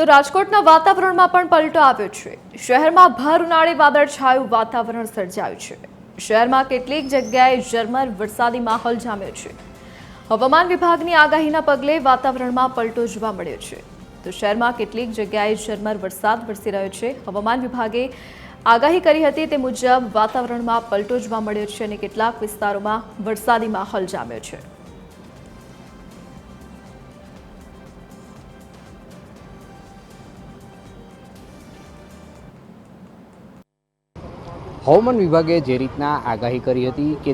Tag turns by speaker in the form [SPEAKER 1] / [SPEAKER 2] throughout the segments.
[SPEAKER 1] તો રાજકોટના વાતાવરણમાં પણ પલટો આવ્યો છે। શહેરમાં ભર ઉનાળે વાદળછાયું વાતાવરણ સર્જાયું છે। શહેરમાં કેટલીક જગ્યાએ ઝરમર વરસાદી માહોલ જામ્યો છે। હવામાન વિભાગની આગાહીના પગલે વાતાવરણમાં પલટો જોવા મળ્યો છે। તો શહેરમાં કેટલીક જગ્યાએ ઝરમર વરસાદ વરસી રહ્યો છે। હવામાન વિભાગે આગાહી કરી હતી તે મુજબ વાતાવરણમાં પલટો જોવા મળ્યો છે અને કેટલાક વિસ્તારોમાં વરસાદી માહોલ જામ્યો છે।
[SPEAKER 2] હવામાન વિભાગે જે રીતના આગાહી કરી હતી કે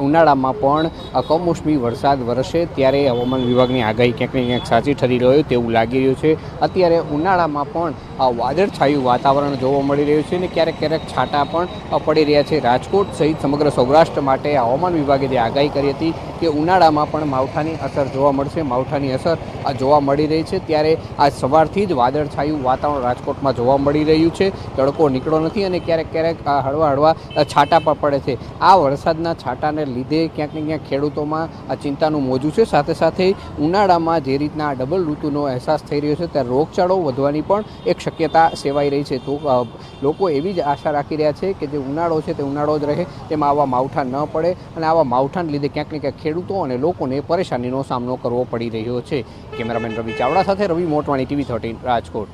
[SPEAKER 2] ઉનાળામાં પણ કમોસમી વરસાદ વરસશે, ત્યારે હવામાન વિભાગની આગાહી ક્યાંક ને ક્યાંક સાચી ઠરી રહ્યો તેવું લાગી રહ્યું છે। અત્યારે ઉનાળામાં પણ વાદળછાયું વાતાવરણ જોવા મળી રહ્યું છે અને ક્યારેક ક્યારેક છાંટા પણ પડી રહ્યા છે। રાજકોટ સહિત સમગ્ર સૌરાષ્ટ્ર માટે હવામાન વિભાગે જે આગાહી કરી હતી કે ઉનાળામાં પણ માવઠાની અસર જોવા મળશે, માવઠાની અસર જોવા મળી રહી છે। ત્યારે આજ સવારથી જ વાદળછાયું વાતાવરણ રાજકોટમાં જોવા મળી રહ્યું છે। તડકો નીકળો નથી અને ક્યારેક ક્યારેક હળવા છાંટા પણ પડે છે। આ વરસાદના છાંટાને લીધે ક્યાંક ને ક્યાંક ખેડૂતોમાં ચિંતાનું મોજું છે। સાથે સાથે ઉનાળામાં જે રીતના ડબલ ઋતુનો અહેસાસ થઈ રહ્યો છે ત્યારે રોગચાળો વધવાની પણ એક શક્યતા સેવાઈ રહી છે। તો લોકો એવી જ આશા રાખી રહ્યા છે કે જે ઉનાળો છે તે ઉનાળો જ રહે, તેમાં આવા માવઠા ન પડે અને આવા માવઠાને લીધે ક્યાંક ને ક્યાંક ખેડૂતો અને લોકોને પરેશાનીનો સામનો કરવો પડી રહ્યો છે। કેમેરામેન રવિ ચાવડા સાથે રવિ મોટવાણી, TV13 રાજકોટ।